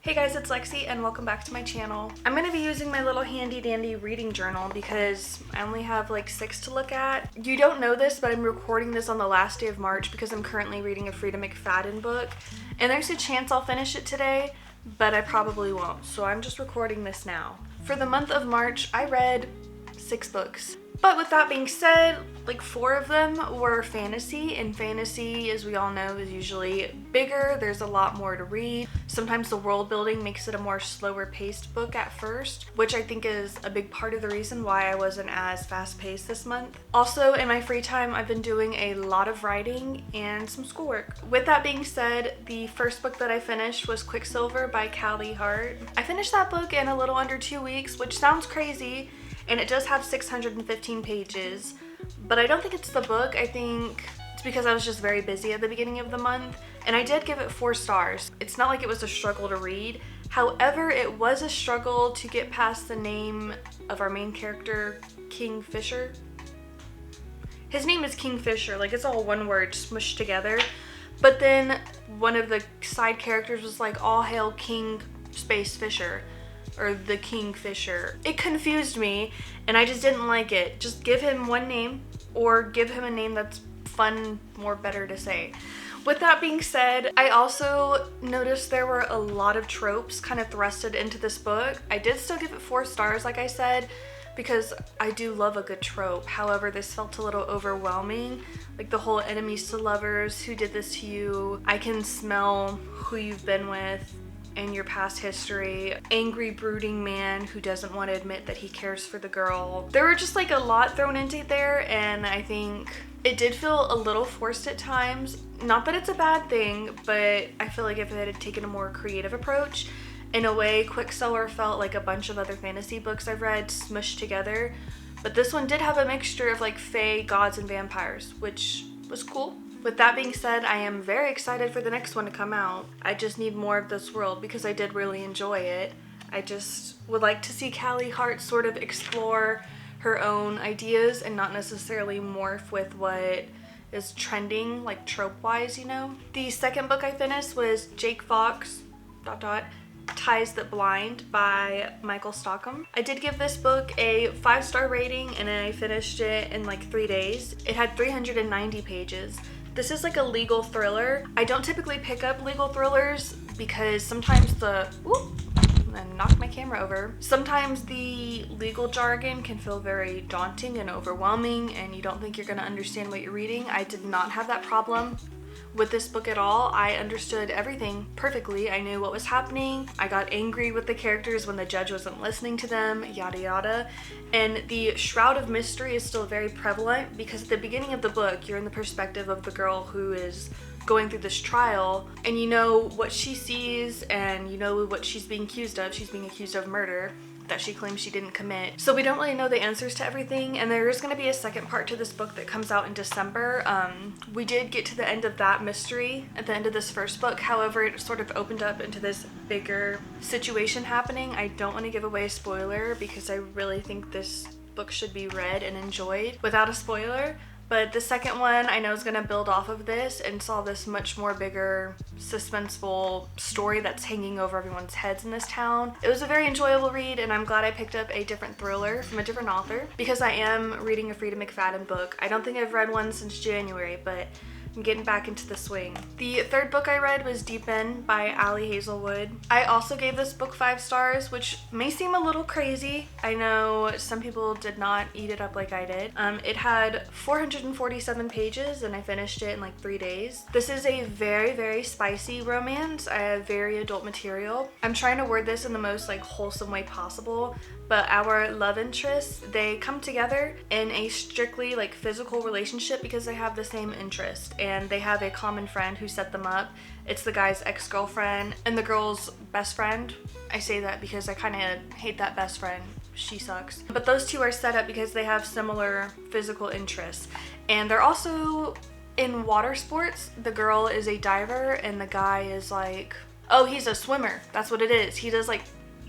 Hey guys, it's Lexi and welcome back to my channel. I'm going to be using my little handy dandy reading journal because I only have like 6 to look at. You don't know this, but I'm recording this on the last day of March because I'm currently reading a Frida McFadden book. And there's a chance I'll finish it today, but I probably won't. So I'm just recording this now. For the month of March, I read 6 books. But with that being said, like 4 of them were fantasy, and fantasy, as we all know, is usually bigger. There's a lot more to read. Sometimes the world building makes it a more slower paced book at first, which I think is a big part of the reason why I wasn't as fast paced this month. Also, in my free time, I've been doing a lot of writing and some schoolwork. With that being said, the first book that I finished was Quicksilver by Callie Hart. I finished that book in a little under 2 weeks, which sounds crazy, and it does have 615 pages, but I don't think it's the book. I think it's because I was just very busy at the beginning of the month, and I did give it 4 stars. It's not like it was a struggle to read. However, it was a struggle to get past the name of our main character, Kingfisher. His name is Kingfisher, like it's all one word smushed together. But then one of the side characters was like, all hail King Space Fisher, or the Kingfisher. It confused me and I just didn't like it. Just give him one name, or give him a name that's fun, more better to say. With that being said, I also noticed there were a lot of tropes kind of thrusted into this book. I did still give it 4 stars, like I said, because I do love a good trope. However, this felt a little overwhelming. Like the whole enemies to lovers, who did this to you, I can smell who you've been with and your past history, angry brooding man who doesn't want to admit that he cares for the girl. There were just like a lot thrown into there, and I think it did feel a little forced at times. Not that it's a bad thing, but I feel like if it had taken a more creative approach, in a way, Quicksilver felt like a bunch of other fantasy books I've read smushed together. But this one did have a mixture of like fae, gods, and vampires, which was cool. With that being said, I am very excited for the next one to come out. I just need more of this world because I did really enjoy it. I just would like to see Callie Hart sort of explore her own ideas and not necessarily morph with what is trending, like trope-wise, you know? The second book I finished was Jake Fox, ... Ties That Blind by Michael Stockham. I did give this book a 5-star rating and I finished it in like 3 days. It had 390 pages. This is like a legal thriller. I don't typically pick up legal thrillers because sometimes and knocked my camera over. Sometimes the legal jargon can feel very daunting and overwhelming and you don't think you're gonna understand what you're reading. I did not have that problem with this book at all. I understood everything perfectly. I knew what was happening. I got angry with the characters when the judge wasn't listening to them, yada yada. And the shroud of mystery is still very prevalent because at the beginning of the book, you're in the perspective of the girl who is going through this trial, and you know what she sees and you know what she's being accused of. She's being accused of murder that she claims she didn't commit. So we don't really know the answers to everything, and there is going to be a second part to this book that comes out in December. We did get to the end of that mystery at the end of this first book. However, it sort of opened up into this bigger situation happening. I don't want to give away a spoiler because I really think this book should be read and enjoyed without a spoiler. But the second one I know is going to build off of this and solve this much more bigger, suspenseful story that's hanging over everyone's heads in this town. It was a very enjoyable read, and I'm glad I picked up a different thriller from a different author because I am reading a Frida McFadden book. I don't think I've read one since January, but I'm getting back into the swing. The third book I read was Deep End by Ali Hazelwood. I also gave this book 5 stars, which may seem a little crazy. I know some people did not eat it up like I did. It had 447 pages and I finished it in like 3 days. This is a very, very spicy romance. I have very adult material. I'm trying to word this in the most like wholesome way possible, but our love interests, they come together in a strictly like physical relationship because they have the same interest and they have a common friend who set them up. It's the guy's ex-girlfriend and the girl's best friend. I say that because I kind of hate that best friend. She sucks. But those two are set up because they have similar physical interests. And they're also in water sports. The girl is a diver and the guy is like, oh, he's a swimmer. That's what it is. He does like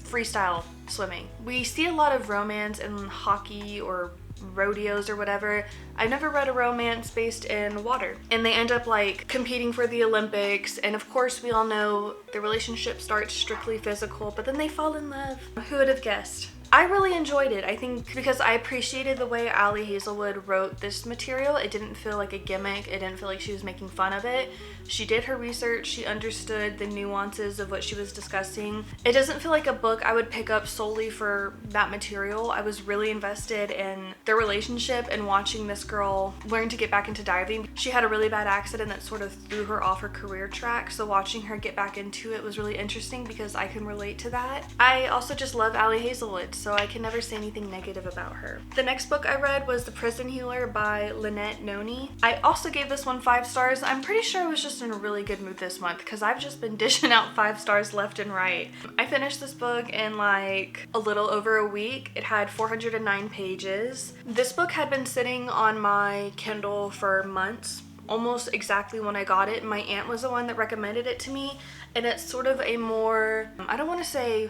freestyle swimming. We see a lot of romance in hockey or rodeos or whatever. I've never read a romance based in water. And they end up like competing for the Olympics, and of course we all know the relationship starts strictly physical, but then they fall in love. Who would have guessed? I really enjoyed it. I think because I appreciated the way Ali Hazelwood wrote this material. It didn't feel like a gimmick. It didn't feel like she was making fun of it. She did her research. She understood the nuances of what she was discussing. It doesn't feel like a book I would pick up solely for that material. I was really invested in their relationship and watching this girl learn to get back into diving. She had a really bad accident that sort of threw her off her career track, so watching her get back into it was really interesting because I can relate to that. I also just love Ali Hazelwood, so I can never say anything negative about her. The next book I read was The Prison Healer by Lynette Noni. I also gave this one 5 stars. I'm pretty sure I was just in a really good mood this month because I've just been dishing out 5 stars left and right. I finished this book in like a little over a week. It had 409 pages. This book had been sitting on my Kindle for months, almost exactly when I got it. My aunt was the one that recommended it to me, and it's sort of a more, I don't want to say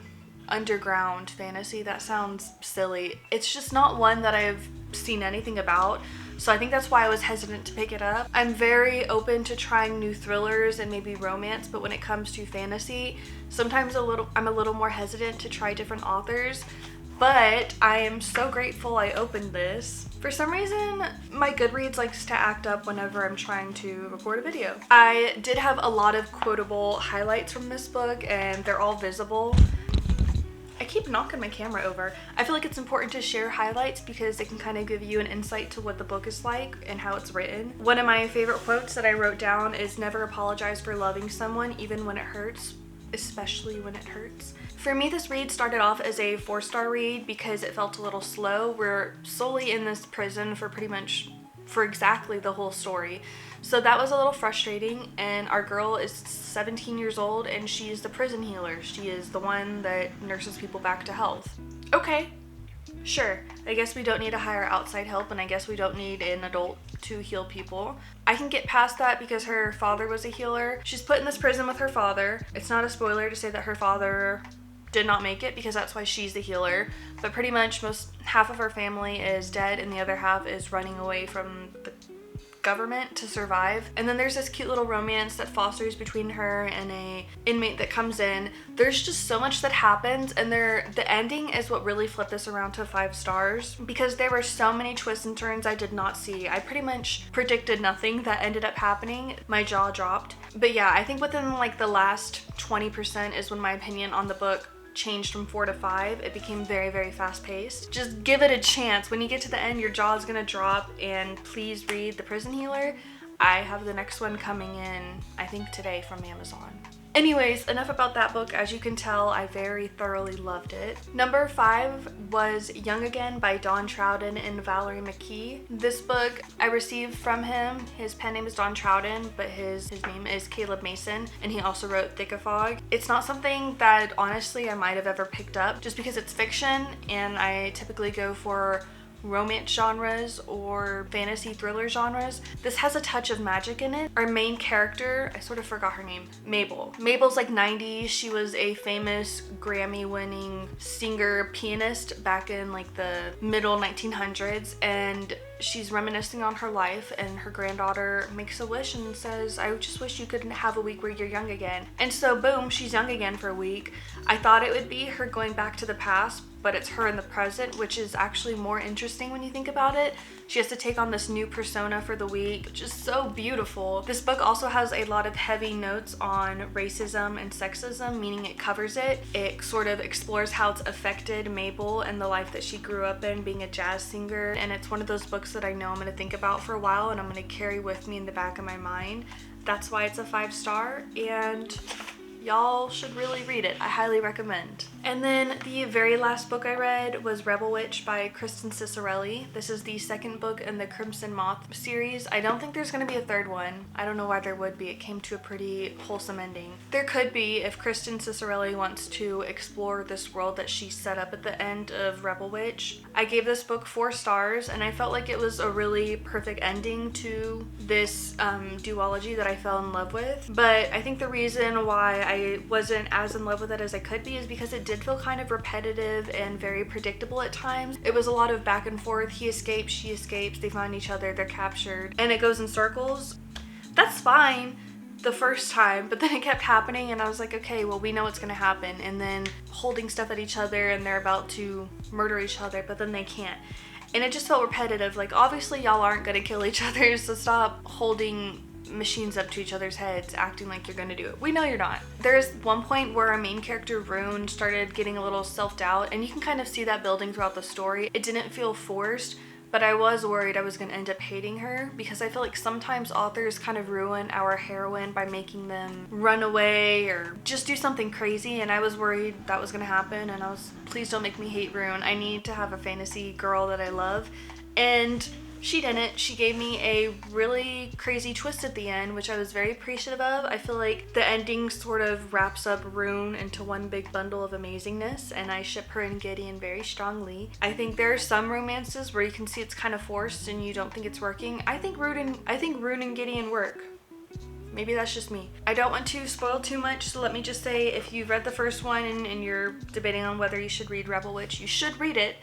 underground fantasy, that sounds silly. It's just not one that I've seen anything about, so I think that's why I was hesitant to pick it up. I'm very open to trying new thrillers and maybe romance, but when it comes to fantasy, sometimes I'm a little more hesitant to try different authors. But I am so grateful I opened this. For some reason, my Goodreads likes to act up whenever I'm trying to record a video. I did have a lot of quotable highlights from this book, and they're all visible. I keep knocking my camera over. I feel like it's important to share highlights because it can kind of give you an insight to what the book is like and how it's written. One of my favorite quotes that I wrote down is, "Never apologize for loving someone, even when it hurts, especially when it hurts." For me, this read started off as a 4-star read because it felt a little slow. We're solely in this prison for exactly the whole story. So that was a little frustrating, and our girl is 17 years old and she's the prison healer. She is the one that nurses people back to health. Okay, sure. I guess we don't need to hire outside help, and I guess we don't need an adult to heal people. I can get past that because her father was a healer. She's put in this prison with her father. It's not a spoiler to say that her father did not make it because that's why she's the healer, but pretty much half of her family is dead and the other half is running away from the government to survive. And then there's this cute little romance that fosters between her and a inmate that comes in. There's just so much that happens, and the ending is what really flipped this around to 5 stars because there were so many twists and turns I did not see. I pretty much predicted nothing that ended up happening. My jaw dropped. But yeah, I think within like the last 20% is when my opinion on the book changed from 4 to 5. It became very, very fast paced. Just give it a chance. When you get to the end, your jaw is gonna drop, and please read The Prison Healer. I have the next one coming in, I think today, from Amazon. Anyways, enough about that book. As you can tell, I very thoroughly loved it. Number 5 was Young Again by Don Troughton and Valerie McKee. This book I received from him. His pen name is Don Troughton, but his name is Caleb Mason, and he also wrote Thick of Fog. It's not something that honestly I might have ever picked up just because it's fiction, and I typically go for romance genres or fantasy thriller genres. This has a touch of magic in it. Our main character, I sort of forgot her name, Mabel. Mabel's like 90s. She was a famous Grammy-winning singer, pianist back in like the middle 1900s, and she's reminiscing on her life, and her granddaughter makes a wish and says, "I just wish you could have a week where you're young again." And so boom, she's young again for a week. I thought it would be her going back to the past, but it's her in the present, which is actually more interesting when you think about it. She has to take on this new persona for the week, which is so beautiful. This book also has a lot of heavy notes on racism and sexism, meaning it covers it. It sort of explores how it's affected Mabel and the life that she grew up in, being a jazz singer, and it's one of those books that I know I'm going to think about for a while and I'm going to carry with me in the back of my mind. That's why it's a 5-star, and y'all should really read it. I highly recommend. And then the very last book I read was Rebel Witch by Kristen Cicerelli. This is the second book in the Crimson Moth series. I don't think there's going to be a third one. I don't know why there would be. It came to a pretty wholesome ending. There could be if Kristen Cicerelli wants to explore this world that she set up at the end of Rebel Witch. I gave this book 4 stars, and I felt like it was a really perfect ending to this duology that I fell in love with. But I think the reason why I wasn't as in love with it as I could be is because it did feel kind of repetitive and very predictable at times. It was a lot of back and forth. He escapes, she escapes, they find each other, they're captured, and it goes in circles. That's fine the first time, but then it kept happening and I was like, okay, well, we know what's gonna happen. And then holding stuff at each other and they're about to murder each other, but then they can't. And it just felt repetitive. Like, obviously y'all aren't gonna kill each other, so stop holding machines up to each other's heads acting like you're gonna do it. We know you're not. There's one point where our main character Rune started getting a little self-doubt, and you can kind of see that building throughout the story. It didn't feel forced, but I was worried I was gonna end up hating her, because I feel like sometimes authors kind of ruin our heroine by making them run away or just do something crazy, and I was worried that was gonna happen, and I was, please don't make me hate Rune. I need to have a fantasy girl that I love. And she didn't. She gave me a really crazy twist at the end, which I was very appreciative of. I feel like the ending sort of wraps up Rune into one big bundle of amazingness, and I ship her and Gideon very strongly. I think there are some romances where you can see it's kind of forced and you don't think it's working. I think Rune and Gideon work. Maybe that's just me. I don't want to spoil too much, so let me just say, if you've read the first one and you're debating on whether you should read Rebel Witch, you should read it.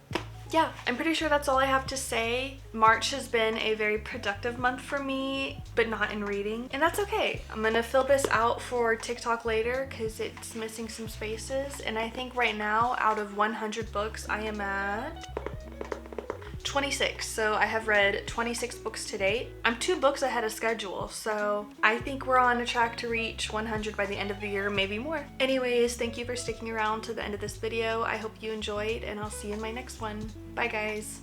Yeah, I'm pretty sure that's all I have to say. March has been a very productive month for me, but not in reading, and that's okay. I'm gonna fill this out for TikTok later because it's missing some spaces, and I think right now, out of 100 books, I am at 26, so I have read 26 books to date. I'm 2 books ahead of schedule, so I think we're on a track to reach 100 by the end of the year, maybe more. Anyways, thank you for sticking around to the end of this video. I hope you enjoyed, and I'll see you in my next one. Bye, guys.